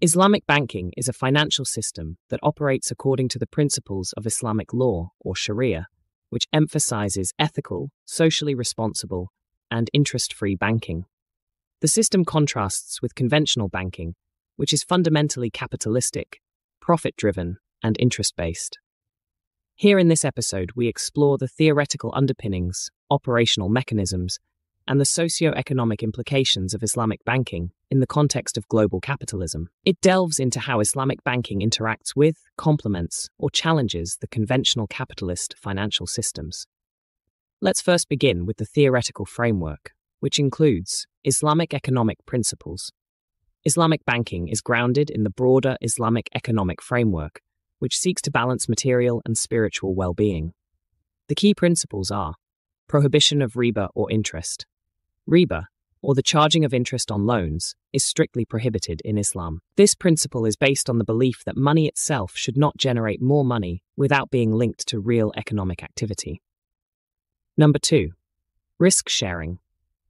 Islamic banking is a financial system that operates according to the principles of Islamic law, or Sharia, which emphasizes ethical, socially responsible, and interest-free banking. The system contrasts with conventional banking, which is fundamentally capitalistic, profit-driven, and interest-based. Here in this episode, we explore the theoretical underpinnings, operational mechanisms, and the socio-economic implications of Islamic banking in the context of global capitalism. It delves into how Islamic banking interacts with, complements, or challenges the conventional capitalist financial systems. Let's first begin with the theoretical framework, which includes Islamic economic principles. Islamic banking is grounded in the broader Islamic economic framework, which seeks to balance material and spiritual well-being. The key principles are prohibition of riba or interest. Riba, or the charging of interest on loans, is strictly prohibited in Islam. This principle is based on the belief that money itself should not generate more money without being linked to real economic activity. Number 2. Risk sharing.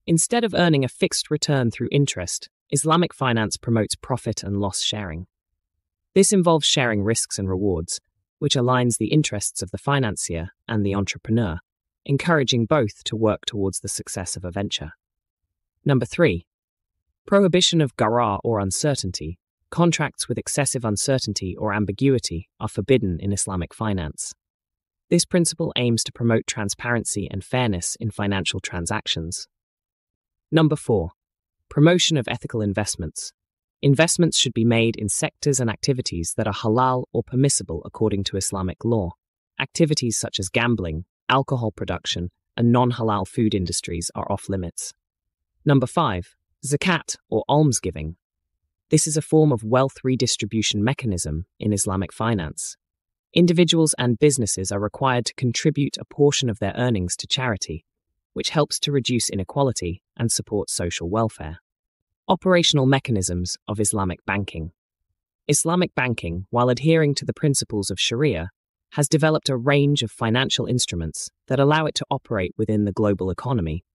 Instead of earning a fixed return through interest, Islamic finance promotes profit and loss sharing. This involves sharing risks and rewards, which aligns the interests of the financier and the entrepreneur, encouraging both to work towards the success of a venture. Number 3. Prohibition of gharar or uncertainty. Contracts with excessive uncertainty or ambiguity are forbidden in Islamic finance. This principle aims to promote transparency and fairness in financial transactions. Number 4. Promotion of ethical investments. Investments should be made in sectors and activities that are halal or permissible according to Islamic law. Activities such as gambling, alcohol production, and non-halal food industries are off-limits. Number 5. Zakat, or almsgiving. This is a form of wealth redistribution mechanism in Islamic finance. Individuals and businesses are required to contribute a portion of their earnings to charity, which helps to reduce inequality and support social welfare. Operational mechanisms of Islamic banking. Islamic banking, while adhering to the principles of Sharia, has developed a range of financial instruments that allow it to operate within the global economy.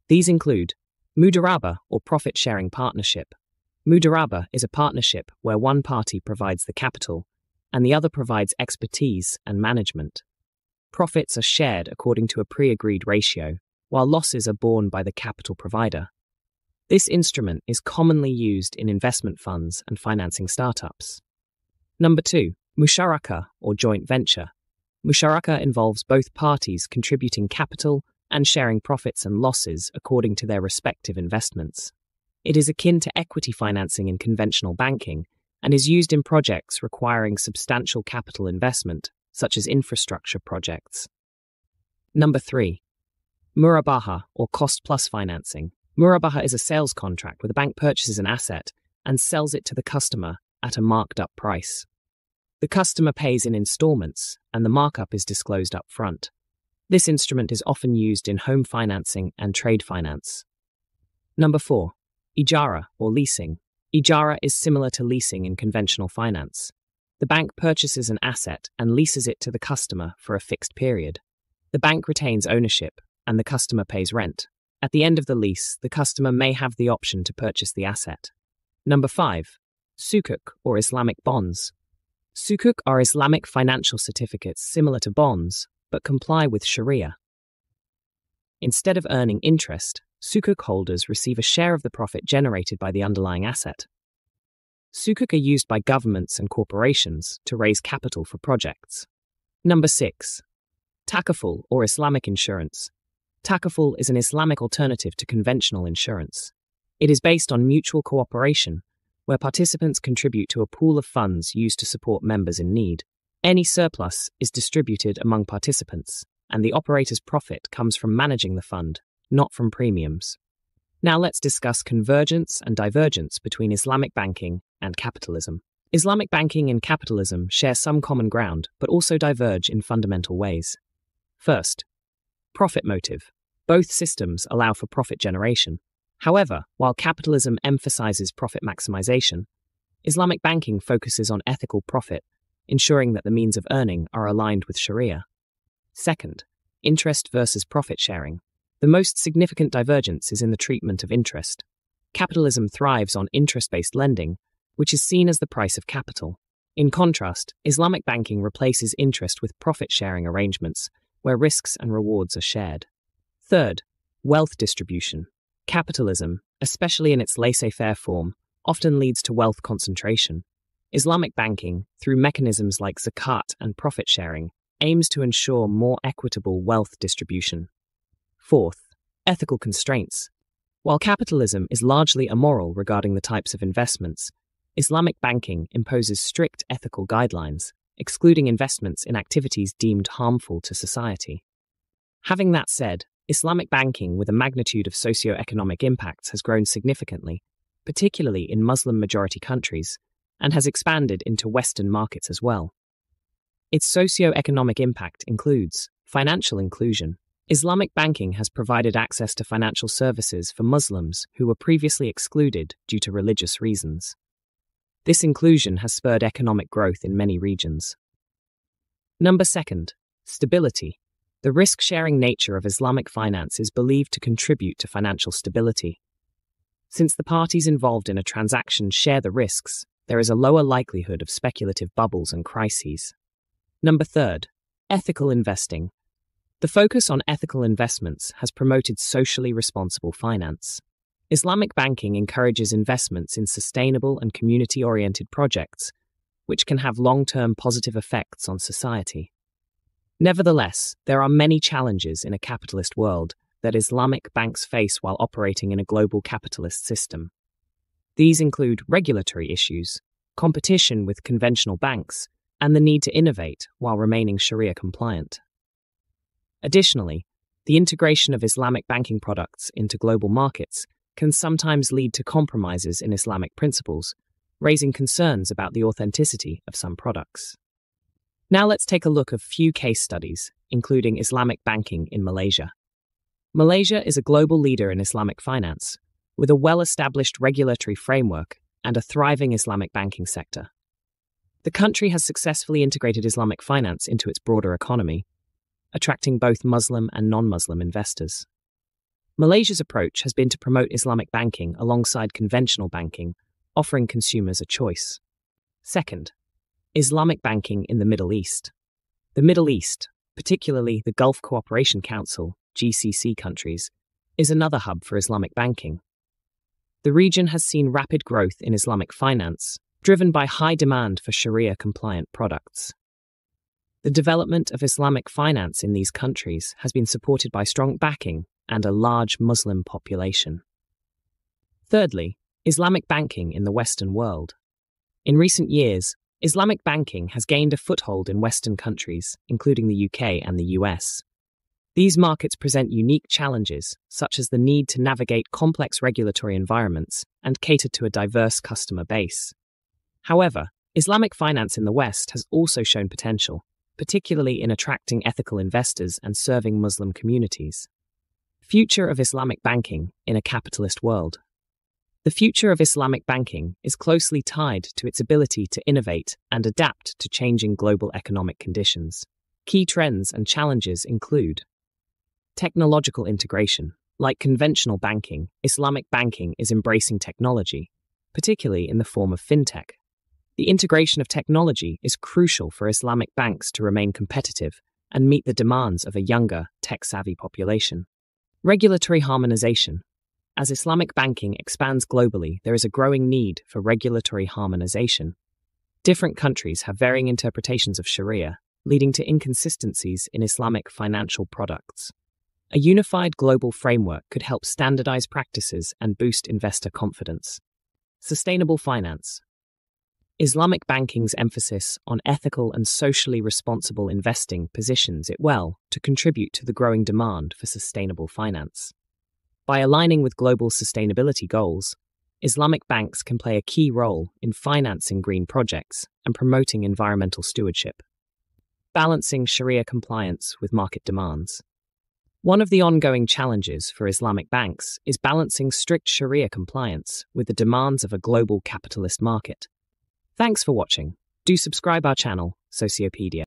These include Mudaraba, or profit-sharing partnership. Mudaraba is a partnership where one party provides the capital and the other provides expertise and management. Profits are shared according to a pre-agreed ratio, while losses are borne by the capital provider. This instrument is commonly used in investment funds and financing startups. Number 2. Musharaka, or joint venture. Musharaka involves both parties contributing capital and sharing profits and losses according to their respective investments. It is akin to equity financing in conventional banking and is used in projects requiring substantial capital investment, such as infrastructure projects. Number 3. Murabaha, or cost-plus financing. Murabaha is a sales contract where the bank purchases an asset and sells it to the customer at a marked-up price. The customer pays in installments, and the markup is disclosed up front. This instrument is often used in home financing and trade finance. Number 4. Ijara, or leasing. Ijara is similar to leasing in conventional finance. The bank purchases an asset and leases it to the customer for a fixed period. The bank retains ownership, and the customer pays rent. At the end of the lease, the customer may have the option to purchase the asset. Number 5. Sukuk, or Islamic bonds. Sukuk are Islamic financial certificates similar to bonds, but comply with Sharia. Instead of earning interest, Sukuk holders receive a share of the profit generated by the underlying asset. Sukuk are used by governments and corporations to raise capital for projects. Number 6. Takaful, or Islamic insurance. Takaful is an Islamic alternative to conventional insurance. It is based on mutual cooperation, where participants contribute to a pool of funds used to support members in need. Any surplus is distributed among participants, and the operator's profit comes from managing the fund, not from premiums. Now let's discuss convergence and divergence between Islamic banking and capitalism. Islamic banking and capitalism share some common ground, but also diverge in fundamental ways. First, profit motive. Both systems allow for profit generation. However, while capitalism emphasizes profit maximization, Islamic banking focuses on ethical profit, ensuring that the means of earning are aligned with Sharia. Second, interest versus profit sharing. The most significant divergence is in the treatment of interest. Capitalism thrives on interest-based lending, which is seen as the price of capital. In contrast, Islamic banking replaces interest with profit-sharing arrangements, where risks and rewards are shared. Third, wealth distribution. Capitalism, especially in its laissez-faire form, often leads to wealth concentration. Islamic banking, through mechanisms like zakat and profit-sharing, aims to ensure more equitable wealth distribution. Fourth, ethical constraints. While capitalism is largely immoral regarding the types of investments, Islamic banking imposes strict ethical guidelines, excluding investments in activities deemed harmful to society. Having that said, Islamic banking with a magnitude of socio-economic impacts has grown significantly, particularly in Muslim-majority countries, and has expanded into Western markets as well. Its socio-economic impact includes financial inclusion. Islamic banking has provided access to financial services for Muslims who were previously excluded due to religious reasons. This inclusion has spurred economic growth in many regions. Number second, stability. The risk-sharing nature of Islamic finance is believed to contribute to financial stability. Since the parties involved in a transaction share the risks, there is a lower likelihood of speculative bubbles and crises. Number third, ethical investing. The focus on ethical investments has promoted socially responsible finance. Islamic banking encourages investments in sustainable and community-oriented projects, which can have long-term positive effects on society. Nevertheless, there are many challenges in a capitalist world that Islamic banks face while operating in a global capitalist system. These include regulatory issues, competition with conventional banks, and the need to innovate while remaining Sharia-compliant. Additionally, the integration of Islamic banking products into global markets can sometimes lead to compromises in Islamic principles, raising concerns about the authenticity of some products. Now let's take a look at a few case studies, including Islamic banking in Malaysia. Malaysia is a global leader in Islamic finance, with a well-established regulatory framework and a thriving Islamic banking sector. The country has successfully integrated Islamic finance into its broader economy, attracting both Muslim and non-Muslim investors. Malaysia's approach has been to promote Islamic banking alongside conventional banking, offering consumers a choice. Second, Islamic banking in the Middle East. The Middle East, particularly the Gulf Cooperation Council, GCC countries, is another hub for Islamic banking. The region has seen rapid growth in Islamic finance, driven by high demand for Sharia-compliant products. The development of Islamic finance in these countries has been supported by strong backing and a large Muslim population. Thirdly, Islamic banking in the Western world. In recent years, Islamic banking has gained a foothold in Western countries, including the UK and the US. These markets present unique challenges, such as the need to navigate complex regulatory environments and cater to a diverse customer base. However, Islamic finance in the West has also shown potential, particularly in attracting ethical investors and serving Muslim communities. Future of Islamic banking in a capitalist world. The future of Islamic banking is closely tied to its ability to innovate and adapt to changing global economic conditions. Key trends and challenges include technological integration. Like conventional banking, Islamic banking is embracing technology, particularly in the form of fintech. The integration of technology is crucial for Islamic banks to remain competitive and meet the demands of a younger, tech-savvy population. Regulatory harmonization. As Islamic banking expands globally, there is a growing need for regulatory harmonization. Different countries have varying interpretations of Sharia, leading to inconsistencies in Islamic financial products. A unified global framework could help standardize practices and boost investor confidence. Sustainable finance. Islamic banking's emphasis on ethical and socially responsible investing positions it well to contribute to the growing demand for sustainable finance. By aligning with global sustainability goals, Islamic banks can play a key role in financing green projects and promoting environmental stewardship. Balancing Sharia compliance with market demands. One of the ongoing challenges for Islamic banks is balancing strict Sharia compliance with the demands of a global capitalist market. Thanks for watching. Do subscribe our channel, Sociopedia.